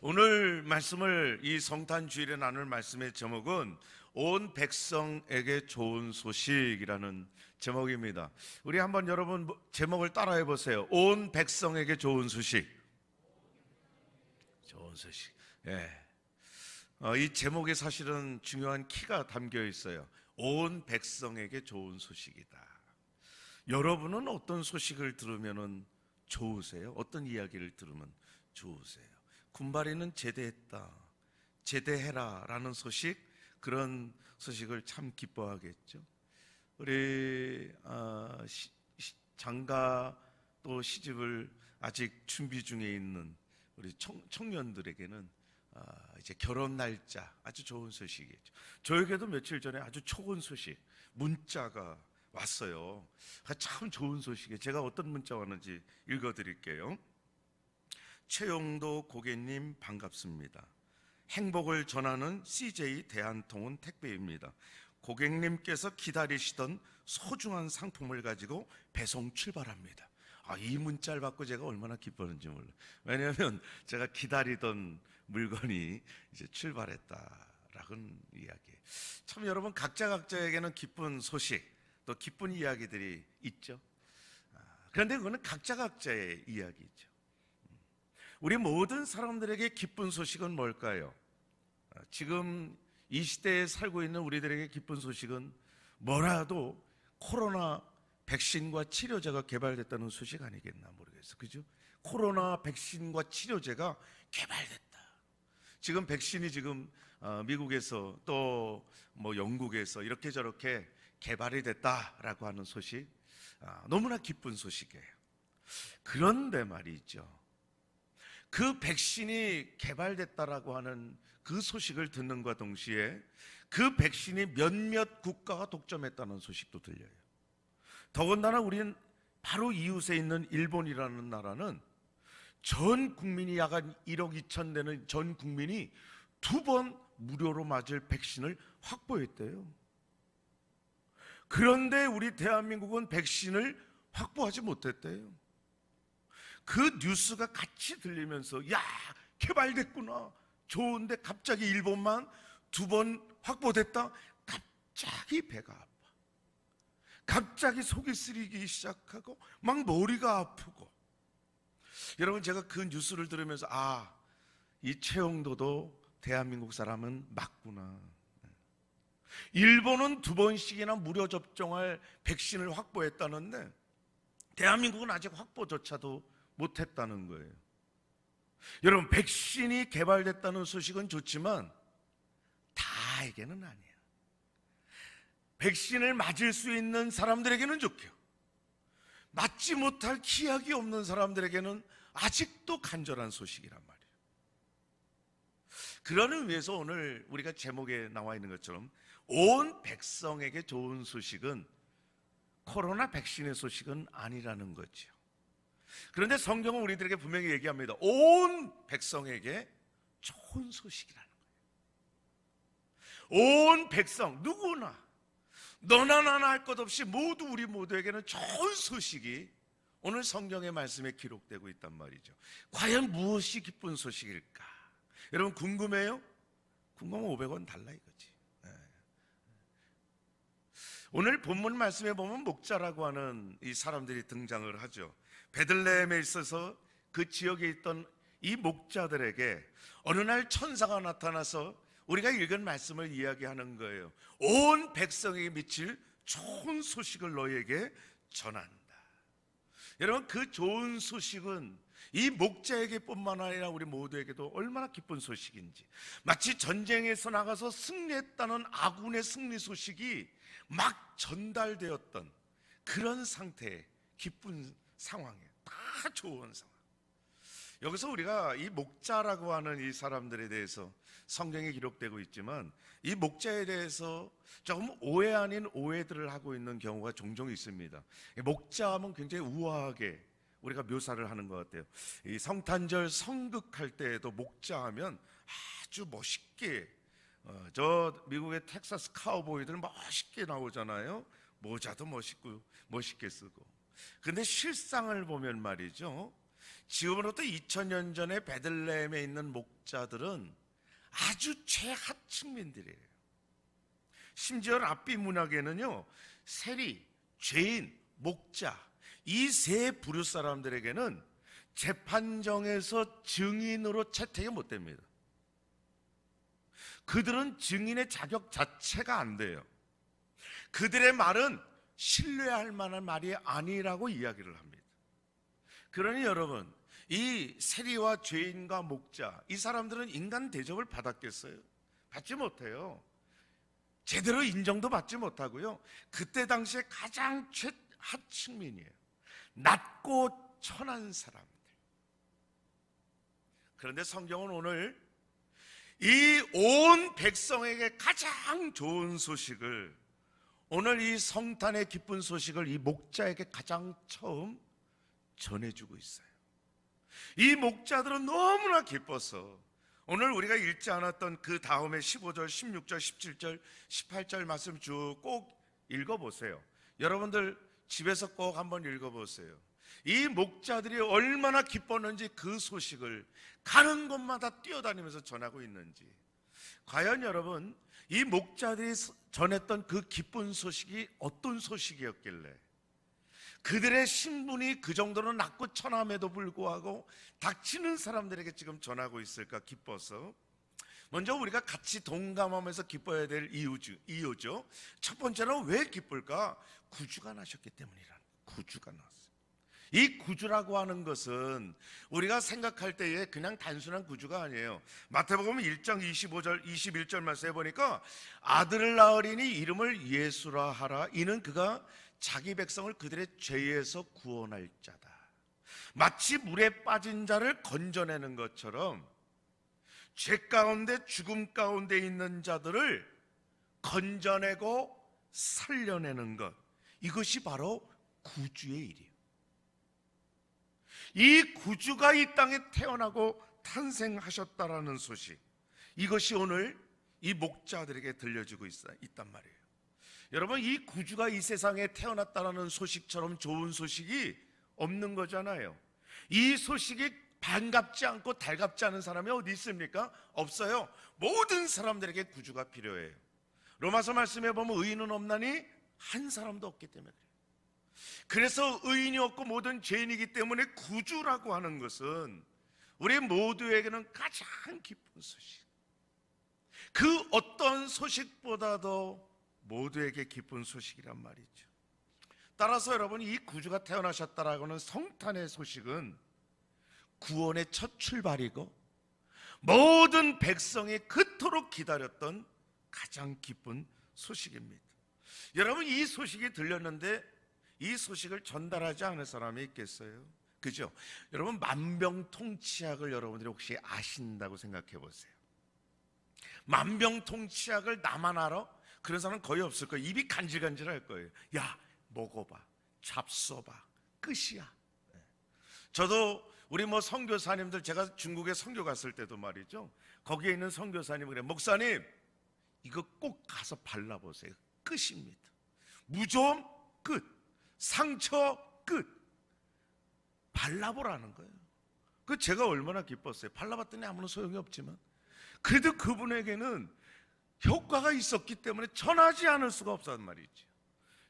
오늘 말씀을 이 성탄 주일에 나눌 말씀의 제목은 온 백성에게 좋은 소식이라는 제목입니다. 우리 한번 여러분 제목을 따라해 보세요. 온 백성에게 좋은 소식. 좋은 소식. 예. 이 제목에 사실은 중요한 키가 담겨 있어요. 온 백성에게 좋은 소식이다. 여러분은 어떤 소식을 들으면 좋으세요? 어떤 이야기를 들으면 좋으세요? 군바리는 제대했다, 제대해라 라는 소식, 그런 소식을 참 기뻐하겠죠. 우리 장가 또 시집을 아직 준비 중에 있는 우리 청년들에게는 이제 결혼 날짜 아주 좋은 소식이죠. 저에게도 며칠 전에 아주 좋은 소식 문자가 왔어요. 참 좋은 소식이에요. 제가 어떤 문자가 왔는지 읽어드릴게요. 최용도 고객님 반갑습니다. 행복을 전하는 CJ 대한통운 택배입니다. 고객님께서 기다리시던 소중한 상품을 가지고 배송 출발합니다. 이 문자를 받고 제가 얼마나 기뻤는지 몰라요. 왜냐하면 제가 기다리던 물건이 이제 출발했다라는 이야기. 참 여러분 각자에게는 기쁜 소식 또 기쁜 이야기들이 있죠. 그런데 그거는 각자의 이야기죠. 우리 모든 사람들에게 기쁜 소식은 뭘까요? 지금 이 시대에 살고 있는 우리들에게 기쁜 소식은 뭐라도 코로나 백신과 치료제가 개발됐다는 소식 아니겠나 모르겠어요. 그죠? 코로나 백신과 치료제가 개발됐다. 지금 백신이 지금 미국에서 또 뭐 영국에서 이렇게 저렇게 개발이 됐다라고 하는 소식, 너무나 기쁜 소식이에요. 그런데 말이죠, 그 백신이 개발됐다라고 하는 그 소식을 듣는과 동시에 그 백신이 몇몇 국가가 독점했다는 소식도 들려요. 더군다나 우리는 바로 이웃에 있는 일본이라는 나라는 전 국민이 약 1억 2천 되는 전 국민이 2번 무료로 맞을 백신을 확보했대요. 그런데 우리 대한민국은 백신을 확보하지 못했대요. 그 뉴스가 같이 들리면서 야, 개발됐구나, 좋은데 갑자기 일본만 2번 확보됐다. 갑자기 배가 아파, 갑자기 속이 쓰리기 시작하고 막 머리가 아프고. 여러분, 제가 그 뉴스를 들으면서 이 최영도도 대한민국 사람은 맞구나. 일본은 2번씩이나 무료 접종할 백신을 확보했다는데 대한민국은 아직 확보조차도 못했다는 거예요. 여러분, 백신이 개발됐다는 소식은 좋지만 다에게는 아니에요. 백신을 맞을 수 있는 사람들에게는 좋고요, 맞지 못할 기약이 없는 사람들에게는 아직도 간절한 소식이란 말이에요. 그런 의미에서 오늘 우리가 제목에 나와 있는 것처럼 온 백성에게 좋은 소식은 코로나 백신의 소식은 아니라는 거죠. 그런데 성경은 우리들에게 분명히 얘기합니다. 온 백성에게 좋은 소식이라는 거예요. 온 백성, 누구나 너나 나나 할 것 없이 모두 우리 모두에게는 좋은 소식이 오늘 성경의 말씀에 기록되고 있단 말이죠. 과연 무엇이 기쁜 소식일까? 여러분 궁금해요? 궁금하면 500원 달라 이거지. 오늘 본문 말씀에 보면 목자라고 하는 이 사람들이 등장을 하죠. 베들레헴에 있어서 그 지역에 있던 이 목자들에게 어느 날 천사가 나타나서 우리가 읽은 말씀을 이야기하는 거예요. 온 백성에게 미칠 좋은 소식을 너희에게 전한다. 여러분, 그 좋은 소식은 이 목자에게 뿐만 아니라 우리 모두에게도 얼마나 기쁜 소식인지. 마치 전쟁에서 나가서 승리했다는 아군의 승리 소식이 막 전달되었던 그런 상태의 기쁜 상황이에요. 다 좋은 상황. 여기서 우리가 이 목자라고 하는 이 사람들에 대해서 성경에 기록되고 있지만 이 목자에 대해서 조금 오해 아닌 오해들을 하고 있는 경우가 종종 있습니다. 목자하면 굉장히 우아하게 우리가 묘사를 하는 것 같아요. 이 성탄절 성극할 때에도 목자하면 아주 멋있게, 저 미국의 텍사스 카우보이들 멋있게 나오잖아요. 모자도 멋있고 멋있게 쓰고. 근데 실상을 보면 말이죠, 지금으로부터 2000년 전에 베들레헴에 있는 목자들은 아주 최하층민들이에요. 심지어 랍비 문학에는요, 세리, 죄인, 목자 이 세 부류 사람들에게는 재판정에서 증인으로 채택이 못 됩니다. 그들은 증인의 자격 자체가 안 돼요. 그들의 말은 신뢰할 만한 말이 아니라고 이야기를 합니다. 그러니 여러분, 이 세리와 죄인과 목자, 이 사람들은 인간 대접을 받았겠어요? 받지 못해요. 제대로 인정도 받지 못하고요, 그때 당시에 가장 최하층민이에요. 낮고 천한 사람들. 그런데 성경은 오늘 이 온 백성에게 가장 좋은 소식을, 오늘 이 성탄의 기쁜 소식을 이 목자에게 가장 처음 전해주고 있어요. 이 목자들은 너무나 기뻐서 오늘 우리가 읽지 않았던 그 다음에 15절, 16절, 17절, 18절 말씀 쭉 꼭 읽어보세요. 여러분들 집에서 꼭 한번 읽어보세요. 이 목자들이 얼마나 기뻤는지, 그 소식을 가는 곳마다 뛰어다니면서 전하고 있는지. 과연 여러분, 이 목자들이 전했던 그 기쁜 소식이 어떤 소식이었길래 그들의 신분이 그 정도로 낮고 천함에도 불구하고 닥치는 사람들에게 지금 전하고 있을까 기뻐서, 먼저 우리가 같이 동감하면서 기뻐야 될 이유죠. 첫 번째로 왜 기쁠까? 구주가 나셨기 때문이라는, 구주가 나왔어요. 이 구주라고 하는 것은 우리가 생각할 때에 그냥 단순한 구주가 아니에요. 마태복음 1장 25절 21절 말씀해 보니까 아들을 낳으리니 이름을 예수라 하라. 이는 그가 자기 백성을 그들의 죄에서 구원할 자다. 마치 물에 빠진 자를 건져내는 것처럼 죄 가운데, 죽음 가운데 있는 자들을 건져내고 살려내는 것, 이것이 바로 구주의 일이에요. 이 구주가 이 땅에 태어나고 탄생하셨다라는 소식, 이것이 오늘 이 목자들에게 들려지고 있단 말이에요. 여러분, 이 구주가 이 세상에 태어났다라는 소식처럼 좋은 소식이 없는 거잖아요. 이 소식이 반갑지 않고 달갑지 않은 사람이 어디 있습니까? 없어요. 모든 사람들에게 구주가 필요해요. 로마서 말씀에 보면 의인은 없나니 한 사람도 없기 때문에 그래요. 그래서 의인이 없고 모든 죄인이기 때문에 구주라고 하는 것은 우리 모두에게는 가장 기쁜 소식, 그 어떤 소식보다도 모두에게 기쁜 소식이란 말이죠. 따라서 여러분, 이 구주가 태어나셨다라고 하는 성탄의 소식은 구원의 첫 출발이고 모든 백성이 그토록 기다렸던 가장 기쁜 소식입니다. 여러분, 이 소식이 들렸는데 이 소식을 전달하지 않을 사람이 있겠어요? 그죠? 여러분, 만병통치약을 여러분들이 혹시 아신다고 생각해 보세요. 만병통치약을 나만 알아? 그런 사람은 거의 없을 거예요. 입이 간질간질할 거예요. 야, 먹어봐, 잡숴봐, 끝이야. 저도 우리 선교사님들, 제가 중국에 선교 갔을 때도 말이죠, 거기에 있는 선교사님이 그래, 목사님 이거 꼭 가서 발라보세요. 끝입니다. 무좀 끝, 상처 끝. 발라보라는 거예요. 그 제가 얼마나 기뻤어요. 발라봤더니 아무런 소용이 없지만 그래도 그분에게는 효과가 있었기 때문에 전하지 않을 수가 없단 말이죠.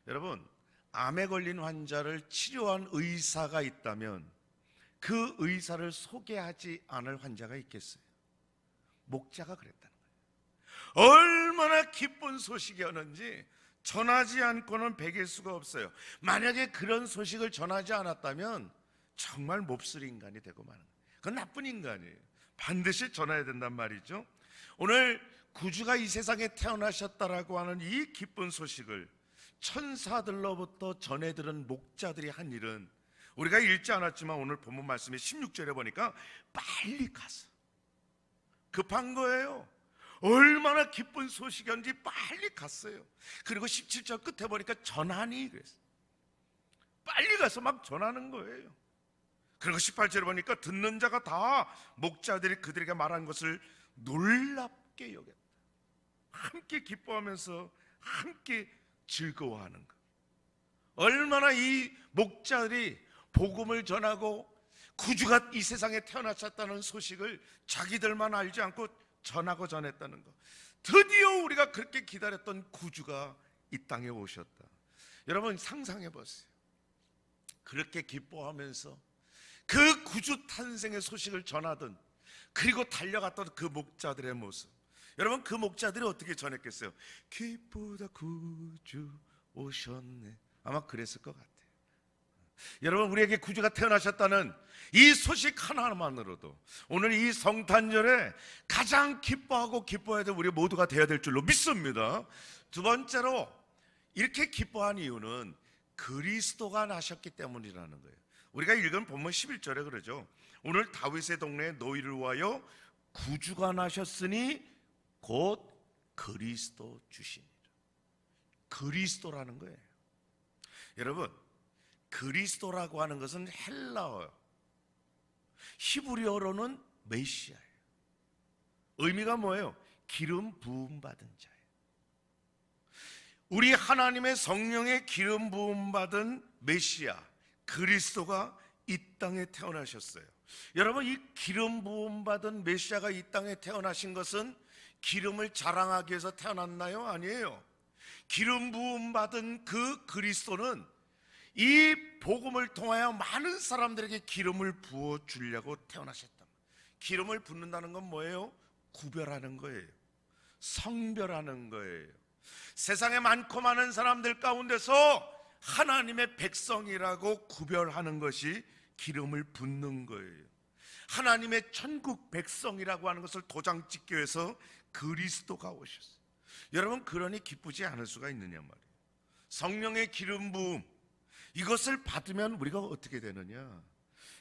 여러분, 암에 걸린 환자를 치료한 의사가 있다면 그 의사를 소개하지 않을 환자가 있겠어요? 목자가 그랬다는 거예요. 얼마나 기쁜 소식이었는지 전하지 않고는 배길 수가 없어요. 만약에 그런 소식을 전하지 않았다면 정말 몹쓸 인간이 되고 마는 거예요. 그건 나쁜 인간이에요. 반드시 전해야 된단 말이죠. 오늘 구주가 이 세상에 태어나셨다라고 하는 이 기쁜 소식을 천사들로부터 전해 들은 목자들이 한 일은 우리가 읽지 않았지만 오늘 본문 말씀에 16절에 보니까 빨리 가서, 급한 거예요. 얼마나 기쁜 소식이었는지 빨리 갔어요. 그리고 17절 끝에 보니까 전하니 그랬어요. 빨리 가서 막 전하는 거예요. 그리고 18절에 보니까 듣는 자가 다 목자들이 그들에게 말한 것을 놀랍게 여겼다. 함께 기뻐하면서 함께 즐거워하는 것. 얼마나 이 목자들이 복음을 전하고 구주가 이 세상에 태어나셨다는 소식을 자기들만 알지 않고 전하고 전했다는 것. 드디어 우리가 그렇게 기다렸던 구주가 이 땅에 오셨다. 여러분 상상해 보세요. 그렇게 기뻐하면서 그 구주 탄생의 소식을 전하던, 그리고 달려갔던 그 목자들의 모습. 여러분 그 목자들이 어떻게 전했겠어요? 기쁘다 구주 오셨네. 아마 그랬을 것 같아요. 여러분 우리에게 구주가 태어나셨다는 이 소식 하나만으로도 오늘 이 성탄절에 가장 기뻐하고 기뻐해야 될 우리 모두가 되어야 될 줄로 믿습니다. 두 번째로 이렇게 기뻐한 이유는 그리스도가 나셨기 때문이라는 거예요. 우리가 읽은 본문 11절에 그러죠. 오늘 다윗의 동네에 너희를 위하여 구주가 나셨으니 곧 그리스도 주시니라. 그리스도라는 거예요. 여러분 그리스도라고 하는 것은 헬라어요. 히브리어로는 메시아예요. 의미가 뭐예요? 기름 부음 받은 자예요. 우리 하나님의 성령의 기름 부음 받은 메시아 그리스도가 이 땅에 태어나셨어요. 여러분 이 기름 부음 받은 메시아가 이 땅에 태어나신 것은 기름을 자랑하기 위해서 태어났나요? 아니에요. 기름 부음 받은 그 그리스도는 이 복음을 통하여 많은 사람들에게 기름을 부어 주려고 태어나셨다. 기름을 붓는다는 건 뭐예요? 구별하는 거예요. 성별하는 거예요. 세상에 많고 많은 사람들 가운데서 하나님의 백성이라고 구별하는 것이 기름을 붓는 거예요. 하나님의 천국 백성이라고 하는 것을 도장 찍기 위해서 그리스도가 오셨어요. 여러분 그러니 기쁘지 않을 수가 있느냐 말이에요. 성령의 기름 부음, 이것을 받으면 우리가 어떻게 되느냐?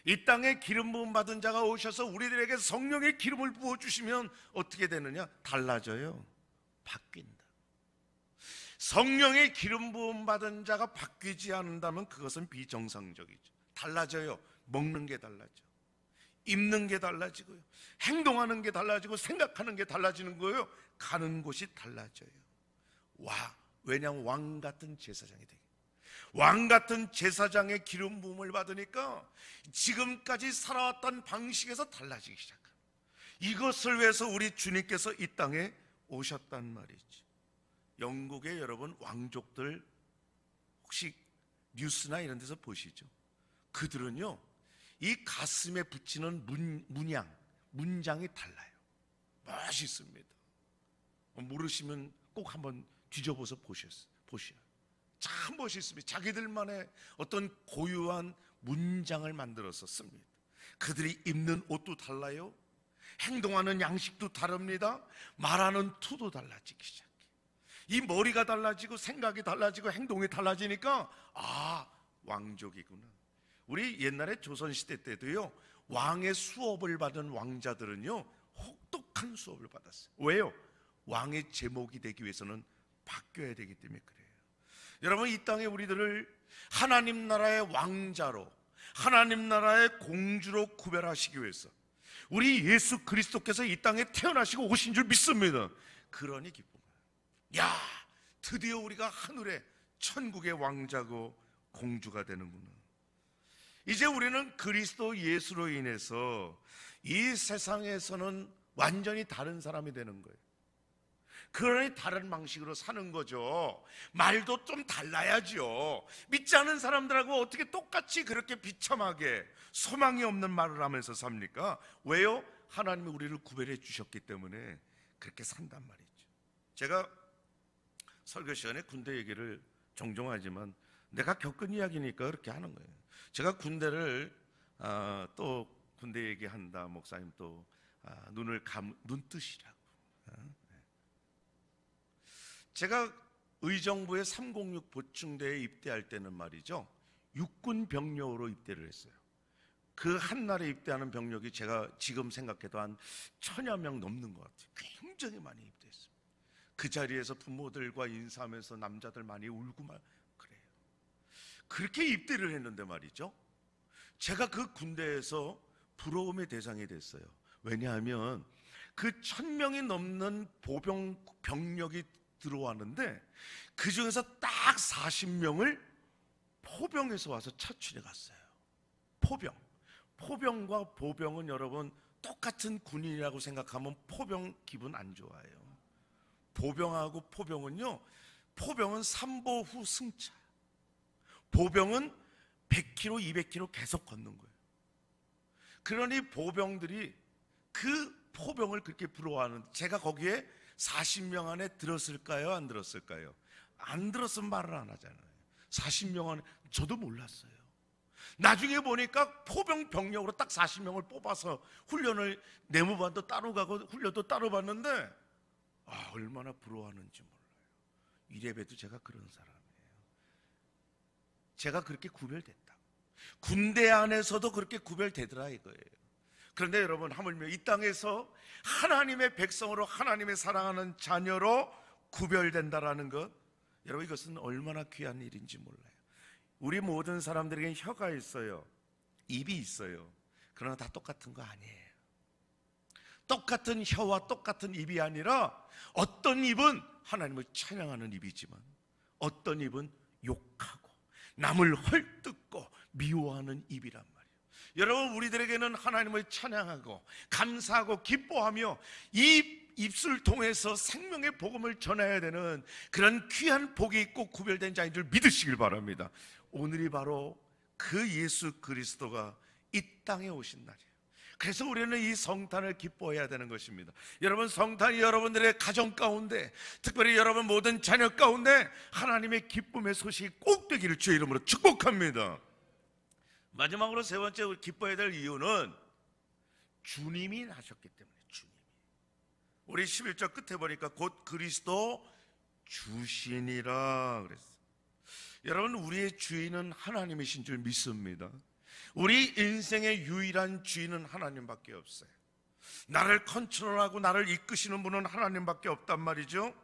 이 땅에 기름 부음 받은 자가 오셔서 우리들에게 성령의 기름을 부어주시면 어떻게 되느냐? 달라져요. 바뀐다. 성령의 기름 부음 받은 자가 바뀌지 않는다면 그것은 비정상적이죠. 달라져요. 먹는 게 달라져, 입는 게 달라지고요, 행동하는 게 달라지고 생각하는 게 달라지는 거예요. 가는 곳이 달라져요. 왜냐하면 왕 같은 제사장이 되게, 왕 같은 제사장의 기름 부음을 받으니까 지금까지 살아왔던 방식에서 달라지기 시작합니다. 이것을 위해서 우리 주님께서 이 땅에 오셨단 말이죠. 영국의 여러분 왕족들 혹시 뉴스나 이런 데서 보시죠? 그들은요 이 가슴에 붙이는 문장이 달라요. 멋있습니다. 모르시면 꼭 한번 뒤져보서 보셔야 참 멋있습니다. 자기들만의 어떤 고유한 문장을 만들어서 씁니다. 그들이 입는 옷도 달라요. 행동하는 양식도 다릅니다. 말하는 투도 달라지기 시작해요. 이 머리가 달라지고 생각이 달라지고 행동이 달라지니까 왕족이구나. 우리 옛날에 조선시대 때도요 왕의 수업을 받은 왕자들은요 혹독한 수업을 받았어요. 왜요? 왕의 제목이 되기 위해서는 바뀌어야 되기 때문에 그래요. 여러분 이 땅에 우리들을 하나님 나라의 왕자로, 하나님 나라의 공주로 구별하시기 위해서 우리 예수 그리스도께서 이 땅에 태어나시고 오신 줄 믿습니다. 그러니 기쁨. 드디어 우리가 하늘의 천국의 왕자고 공주가 되는구나. 이제 우리는 그리스도 예수로 인해서 이 세상에서는 완전히 다른 사람이 되는 거예요. 그러니 다른 방식으로 사는 거죠. 말도 좀 달라야죠. 믿지 않은 사람들하고 어떻게 똑같이 그렇게 비참하게 소망이 없는 말을 하면서 삽니까? 왜요? 하나님이 우리를 구별해 주셨기 때문에 그렇게 산단 말이죠. 제가 설교 시간에 군대 얘기를 종종 하지만 내가 겪은 이야기니까 그렇게 하는 거예요. 제가 군대를 또 군대 얘기한다 목사님 또 눈뜨시라고. 제가 의정부의 306 보충대에 입대할 때는 말이죠, 육군 병력으로 입대를 했어요. 그 한날에 입대하는 병력이 제가 지금 생각해도 한 1000여 명 넘는 것 같아요. 굉장히 많이 입대했습니다. 그 자리에서 부모들과 인사하면서 남자들 많이 울고 막 그래요. 그렇게 입대를 했는데 말이죠, 제가 그 군대에서 부러움의 대상이 됐어요. 왜냐하면 그 1000명이 넘는 보병 병력이 들어왔는데 그 중에서 딱 40명을 포병에서 와서 차출해 갔어요. 포병과 보병은 여러분 똑같은 군인이라고 생각하면 포병 기분 안 좋아요. 보병하고 포병은요, 포병은 삼보 후 승차, 보병은 100km, 200km 계속 걷는 거예요. 그러니 보병들이 그 포병을 그렇게 부러워하는, 제가 거기에 40명 안에 들었을까요? 안 들었을까요? 안 들었으면 말을 안 하잖아요. 40명 안에, 저도 몰랐어요. 나중에 보니까 포병 병력으로 딱 40명을 뽑아서 훈련을, 내무반도 따로 가고 훈련도 따로 받는데, 얼마나 부러워하는지 몰라요. 이래봬도 제가 그런 사람이에요. 제가 그렇게 구별됐다. 군대 안에서도 그렇게 구별되더라 이거예요. 그런데 여러분, 하물며 이 땅에서 하나님의 백성으로, 하나님의 사랑하는 자녀로 구별된다라는 것, 여러분 이것은 얼마나 귀한 일인지 몰라요. 우리 모든 사람들에게 혀가 있어요, 입이 있어요. 그러나 다 똑같은 거 아니에요. 똑같은 혀와 똑같은 입이 아니라, 어떤 입은 하나님을 찬양하는 입이지만 어떤 입은 욕하고 남을 헐뜯고 미워하는 입이란 말이에요. 여러분, 우리들에게는 하나님을 찬양하고 감사하고 기뻐하며 이 입술 통해서 생명의 복음을 전해야 되는 그런 귀한 복이 있고 구별된 자인 줄 믿으시길 바랍니다. 오늘이 바로 그 예수 그리스도가 이 땅에 오신 날이에요. 그래서 우리는 이 성탄을 기뻐해야 되는 것입니다. 여러분, 성탄이 여러분들의 가정 가운데, 특별히 여러분 모든 자녀 가운데 하나님의 기쁨의 소식이 꼭 되기를 주의 이름으로 축복합니다. 마지막으로 세 번째 기뻐해야 될 이유는 주님이 나셨기 때문에. 주님이, 우리 11절 끝에 보니까 곧 그리스도 주시니라 그랬어요. 여러분, 우리의 주인은 하나님이신 줄 믿습니다. 우리 인생의 유일한 주인은 하나님밖에 없어요. 나를 컨트롤하고 나를 이끄시는 분은 하나님밖에 없단 말이죠.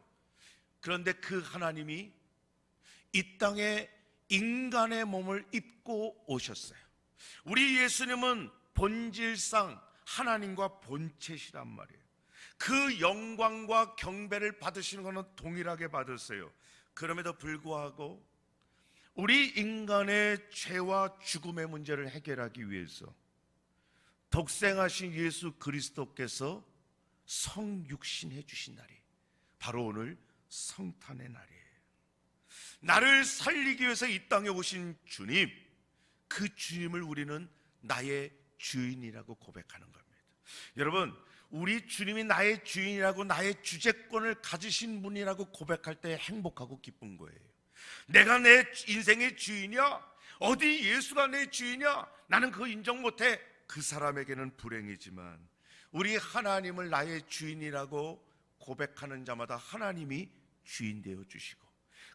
그런데 그 하나님이 이 땅에 인간의 몸을 입고 오셨어요. 우리 예수님은 본질상 하나님과 본체시란 말이에요. 그 영광과 경배를 받으시는 것은 동일하게 받으세요. 그럼에도 불구하고 우리 인간의 죄와 죽음의 문제를 해결하기 위해서 독생하신 예수 그리스도께서 성육신해 주신 날이 바로 오늘 성탄의 날이에요. 나를 살리기 위해서 이 땅에 오신 주님, 그 주님을 우리는 나의 주인이라고 고백하는 겁니다. 여러분, 우리 주님이 나의 주인이라고, 나의 주재권을 가지신 분이라고 고백할 때 행복하고 기쁜 거예요. 내가 내 인생의 주인이야? 어디 예수가 내 주인이야? 나는 그거 인정 못해. 그 사람에게는 불행이지만, 우리 하나님을 나의 주인이라고 고백하는 자마다 하나님이 주인 되어 주시고,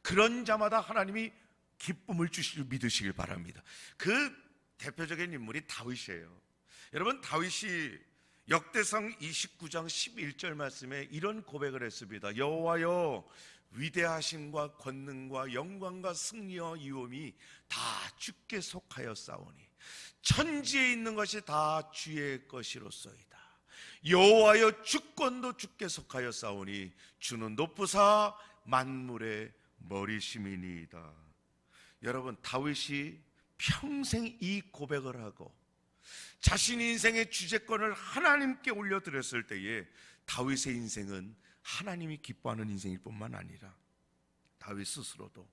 그런 자마다 하나님이 기쁨을 주시길 믿으시길 바랍니다. 그 대표적인 인물이 다윗이에요. 여러분, 다윗이 역대상 29장 11절 말씀에 이런 고백을 했습니다. 여호와여, 위대하심과 권능과 영광과 승리와 위엄이 다 주께 속하였사오니 천지에 있는 것이 다 주의 것이로소이다. 여호와여, 주권도 주께 속하였사오니 주는 높으사 만물의 머리심이니이다. 여러분, 다윗이 평생 이 고백을 하고 자신 인생의 주재권을 하나님께 올려드렸을 때에 다윗의 인생은 하나님이 기뻐하는 인생일 뿐만 아니라 다윗 스스로도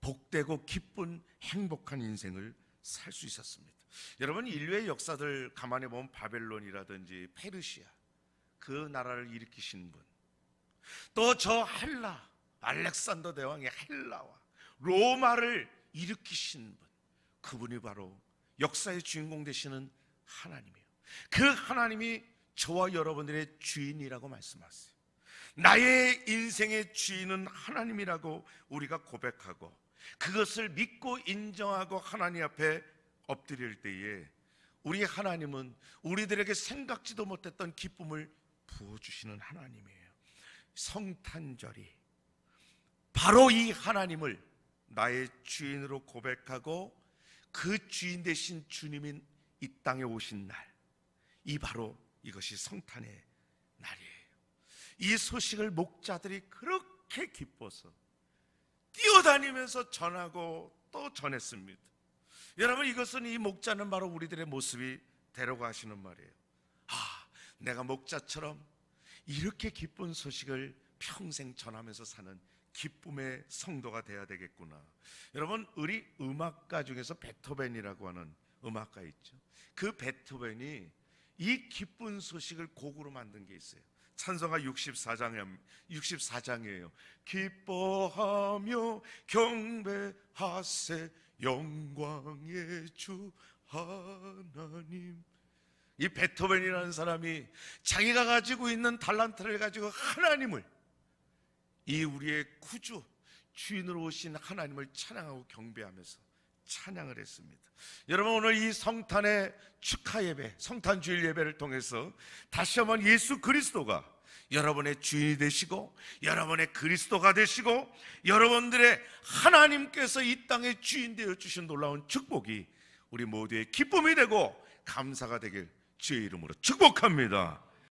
복되고 기쁜 행복한 인생을 살 수 있었습니다. 여러분, 인류의 역사들 가만히 보면 바벨론이라든지 페르시아, 그 나라를 일으키신 분, 또 저 헬라, 알렉산더 대왕의 헬라와 로마를 일으키신 분, 그분이 바로 역사의 주인공 되시는 하나님이에요. 그 하나님이 저와 여러분들의 주인이라고 말씀하세요. 나의 인생의 주인은 하나님이라고 우리가 고백하고 그것을 믿고 인정하고 하나님 앞에 엎드릴 때에 우리 하나님은 우리들에게 생각지도 못했던 기쁨을 부어주시는 하나님이에요. 성탄절이 바로 이 하나님을 나의 주인으로 고백하고 그 주인 되신 주님인 이 땅에 오신 날, 이 바로 이것이 성탄의 날이에요. 이 소식을 목자들이 그렇게 기뻐서 뛰어다니면서 전하고 또 전했습니다. 여러분, 이것은 이 목자는 바로 우리들의 모습이 되려고 하시는 말이에요. 내가 목자처럼 이렇게 기쁜 소식을 평생 전하면서 사는 기쁨의 성도가 되어야 되겠구나. 여러분, 우리 음악가 중에서 베토벤이라고 하는 음악가 있죠. 그 베토벤이 이 기쁜 소식을 곡으로 만든 게 있어요. 찬송가 64장이에요. 기뻐하며 경배하세 영광의 주 하나님. 이 베토벤이라는 사람이 자기가 가지고 있는 달란트를 가지고 하나님을, 이 우리의 구주 주인으로 오신 하나님을 찬양하고 경배하면서 찬양을 했습니다. 여러분, 오늘 이 성탄의 축하 예배, 성탄 주일 예배를 통해서 다시 한번 예수 그리스도가 여러분의 주인이 되시고, 여러분의 그리스도가 되시고, 여러분들의 하나님께서 이 땅의 주인 되어 주신 놀라운 축복이 우리 모두의 기쁨이 되고 감사가 되길 주의 이름으로 축복합니다.